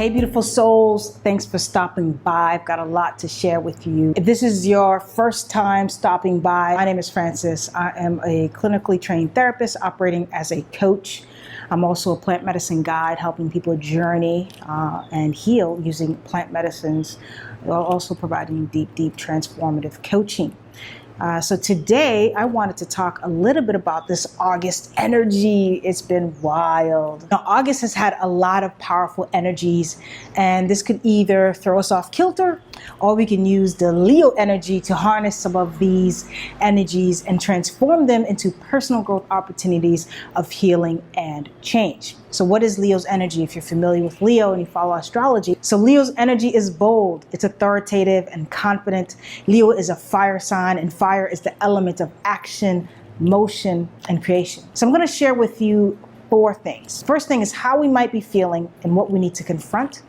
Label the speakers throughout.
Speaker 1: Hey beautiful souls, thanks for stopping by. I've got a lot to share with you. If this is your first time stopping by, my name is Francis. I am a clinically trained therapist operating as a coach. I'm also a plant medicine guide, helping people journey and heal using plant medicines, while also providing deep transformative coaching. So today I wanted to talk a little bit about this August energy. It's been wild. Now, August has had a lot of powerful energies, and this could either throw us off kilter, or we can use the Leo energy to harness some of these energies and transform them into personal growth opportunities of healing and change. So what is Leo's energy? If you're familiar with Leo and you follow astrology. So Leo's energy is bold, it's authoritative and confident. Leo is a fire sign, and fire is the element of action, motion, and creation. So I'm going to share with you 4 things. First thing is how we might be feeling and what we need to confront.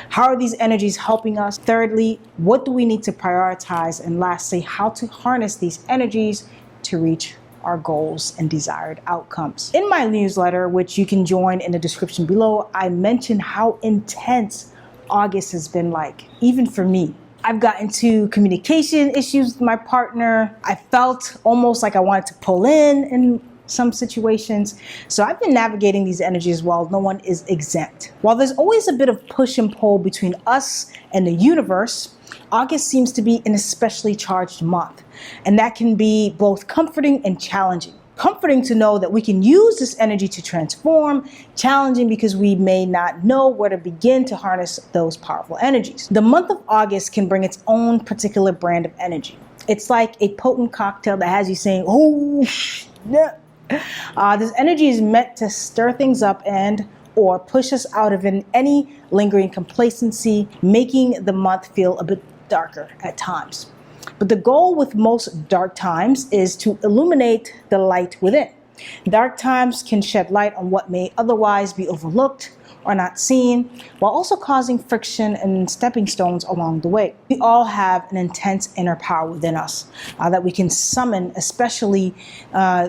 Speaker 1: How are these energies helping us? Thirdly, what do we need to prioritize? And lastly, how to harness these energies to reach our goals and desired outcomes. In my newsletter, which you can join in the description below, I mentioned how intense August has been like, even for me. I've gotten into communication issues with my partner. I felt almost like I wanted to pull in some situations. So I've been navigating these energies while no one is exempt. While there's always a bit of push and pull between us and the universe, August seems to be an especially charged month, and that can be both comforting and challenging. Comforting to know that we can use this energy to transform, challenging because we may not know where to begin to harness those powerful energies. The month of August can bring its own particular brand of energy. It's like a potent cocktail that has you saying, oh, yeah. This energy is meant to stir things up or push us out of any lingering complacency, making the month feel a bit darker at times. But the goal with most dark times is to illuminate the light within. Dark times can shed light on what may otherwise be overlooked or not seen, while also causing friction and stepping stones along the way. We all have an intense inner power within us that we can summon, especially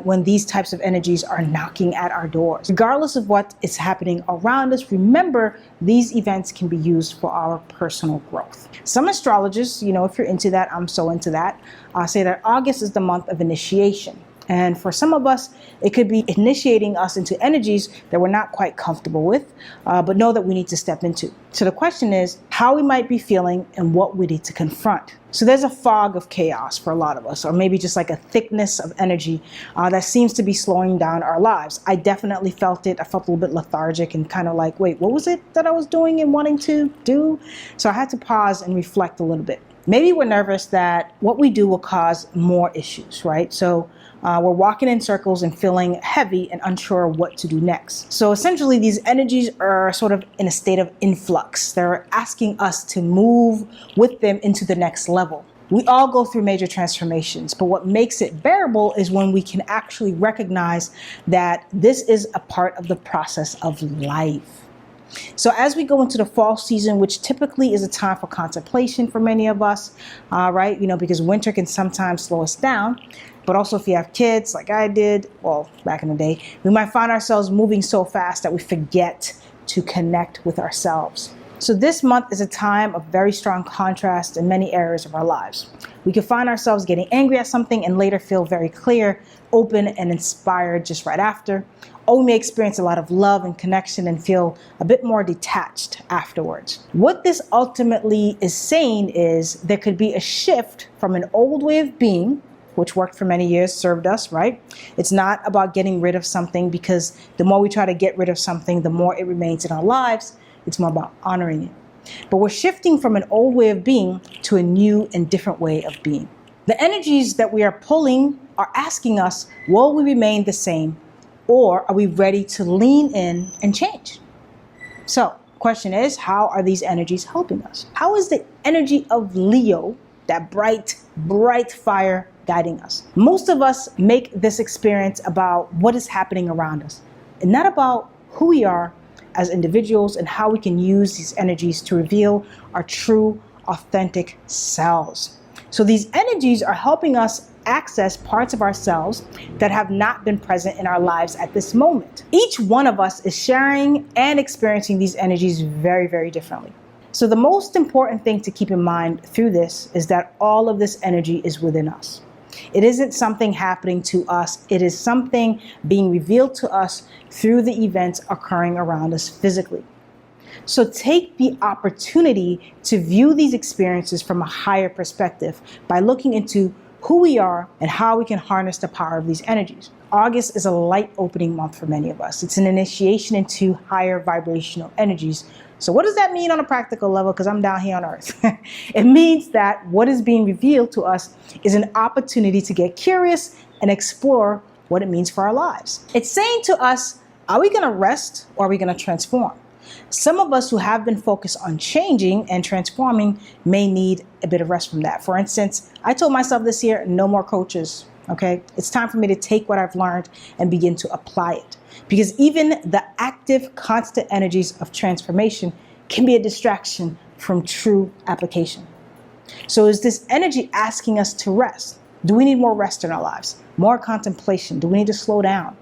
Speaker 1: when these types of energies are knocking at our doors. Regardless of what is happening around us, remember these events can be used for our personal growth. Some astrologers, if you're into that, I'm so into that, say that August is the month of initiation. And for some of us, it could be initiating us into energies that we're not quite comfortable with, but know that we need to step into. So the question is how we might be feeling and what we need to confront. So there's a fog of chaos for a lot of us, or maybe just like a thickness of energy that seems to be slowing down our lives. I definitely felt it. I felt a little bit lethargic and kind of like, wait, what was it that I was doing and wanting to do? So I had to pause and reflect a little bit. Maybe we're nervous that what we do will cause more issues, right? So we're walking in circles and feeling heavy and unsure what to do next. So essentially, these energies are sort of in a state of influx. They're asking us to move with them into the next level. We all go through major transformations, but what makes it bearable is when we can actually recognize that this is a part of the process of life. So as we go into the fall season, which typically is a time for contemplation for many of us, right? Because winter can sometimes slow us down. But also if you have kids like I did, well, back in the day, we might find ourselves moving so fast that we forget to connect with ourselves. So this month is a time of very strong contrast in many areas of our lives. We can find ourselves getting angry at something and later feel very clear, open, and inspired just right after. Or we may experience a lot of love and connection and feel a bit more detached afterwards. What this ultimately is saying is there could be a shift from an old way of being, which worked for many years, served us, right? It's not about getting rid of something, because the more we try to get rid of something, the more it remains in our lives. It's more about honoring it. But we're shifting from an old way of being to a new and different way of being. The energies that we are pulling are asking us, will we remain the same, or are we ready to lean in and change? So, question is, how are these energies helping us? How is the energy of Leo, that bright fire, guiding us? Most of us make this experience about what is happening around us, and not about who we are as individuals and how we can use these energies to reveal our true, authentic selves. So these energies are helping us access parts of ourselves that have not been present in our lives at this moment. Each one of us is sharing and experiencing these energies very, very differently. So the most important thing to keep in mind through this is that all of this energy is within us. It isn't something happening to us. It is something being revealed to us through the events occurring around us physically. So take the opportunity to view these experiences from a higher perspective by looking into who we are and how we can harness the power of these energies. August is a light opening month for many of us. It's an initiation into higher vibrational energies. So what does that mean on a practical level? Because I'm down here on earth. It means that what is being revealed to us is an opportunity to get curious and explore what it means for our lives. It's saying to us, are we going to rest or are we going to transform? Some of us who have been focused on changing and transforming may need a bit of rest from that. For instance, I told myself this year, no more coaches. Okay, it's time for me to take what I've learned and begin to apply it. Because even the active, constant energies of transformation can be a distraction from true application. So is this energy asking us to rest? Do we need more rest in our lives? More contemplation? Do we need to slow down?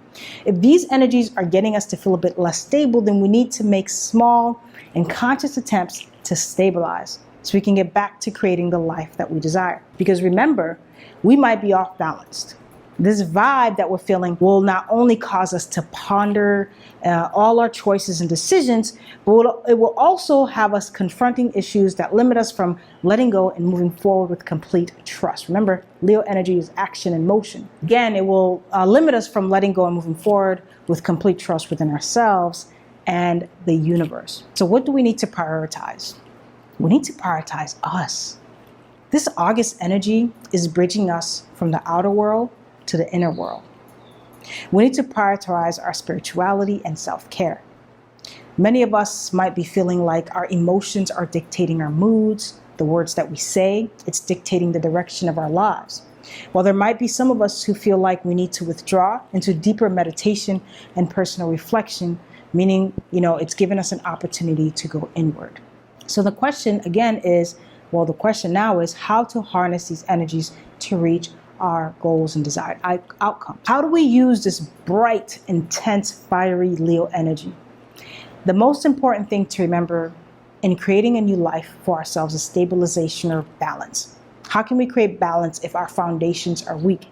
Speaker 1: If these energies are getting us to feel a bit less stable, then we need to make small and conscious attempts to stabilize so we can get back to creating the life that we desire. Because remember, we might be off balanced. This vibe that we're feeling will not only cause us to ponder all our choices and decisions, but it will also have us confronting issues that limit us from letting go and moving forward with complete trust. Remember, Leo energy is action and motion. Again, it will limit us from letting go and moving forward with complete trust within ourselves and the universe. So what do we need to prioritize? We need to prioritize us. This August energy is bridging us from the outer world to the inner world. We need to prioritize our spirituality and self-care. Many of us might be feeling like our emotions are dictating our moods, the words that we say, it's dictating the direction of our lives. While there might be some of us who feel like we need to withdraw into deeper meditation and personal reflection, meaning, it's given us an opportunity to go inward. So the question again is, the question now is how to harness these energies to reach our goals and desired outcomes. How do we use this bright, intense, fiery Leo energy? The most important thing to remember in creating a new life for ourselves is stabilization or balance. How can we create balance if our foundations are weak?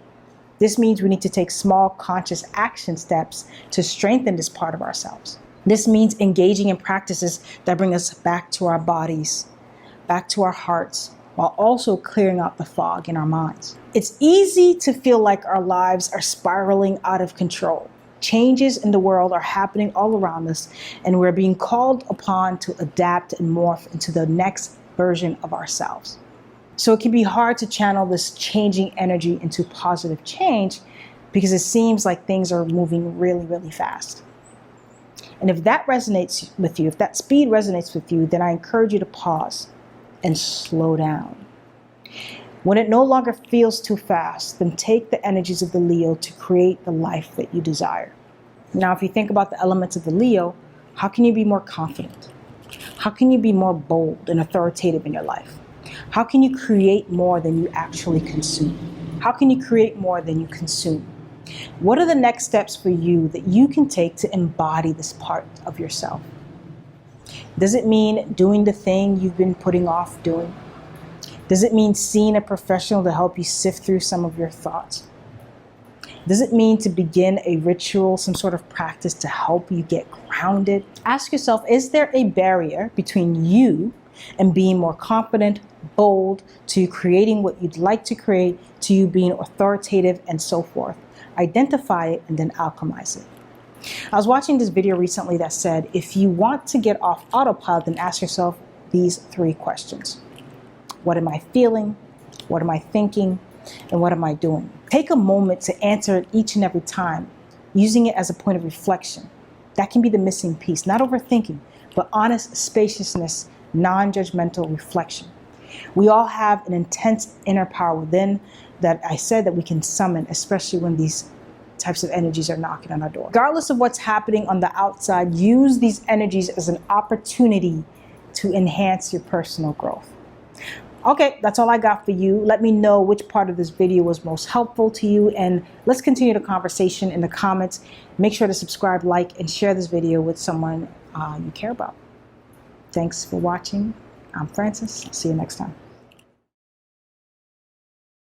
Speaker 1: This means we need to take small conscious action steps to strengthen this part of ourselves. This means engaging in practices that bring us back to our bodies, back to our hearts, while also clearing out the fog in our minds. It's easy to feel like our lives are spiraling out of control. Changes in the world are happening all around us, and we're being called upon to adapt and morph into the next version of ourselves. So it can be hard to channel this changing energy into positive change because it seems like things are moving really, really fast. And if that resonates with you, if that speed resonates with you, then I encourage you to pause and slow down. When it no longer feels too fast, then take the energies of the Leo to create the life that you desire. Now, if you think about the elements of the Leo, how can you be more confident? How can you be more bold and authoritative in your life? How can you create more than you actually consume? How can you create more than you consume? What are the next steps for you that you can take to embody this part of yourself? Does it mean doing the thing you've been putting off doing? Does it mean seeing a professional to help you sift through some of your thoughts? Does it mean to begin a ritual, some sort of practice to help you get grounded? Ask yourself, is there a barrier between you and being more confident, bold, to creating what you'd like to create, to you being authoritative, and so forth? Identify it and then alchemize it. I was watching this video recently that said, if you want to get off autopilot, then ask yourself these 3 questions. What am I feeling? What am I thinking? And what am I doing? Take a moment to answer it each and every time, using it as a point of reflection. That can be the missing piece, not overthinking, but honest spaciousness, non-judgmental reflection. We all have an intense inner power within that I said that we can summon, especially when these types of energies are knocking on our door. Regardless of what's happening on the outside, use these energies as an opportunity to enhance your personal growth. Okay, that's all I got for you. Let me know which part of this video was most helpful to you, and let's continue the conversation in the comments. Make sure to subscribe, like, and share this video with someone you care about. Thanks for watching. I'm Francis. See you next time.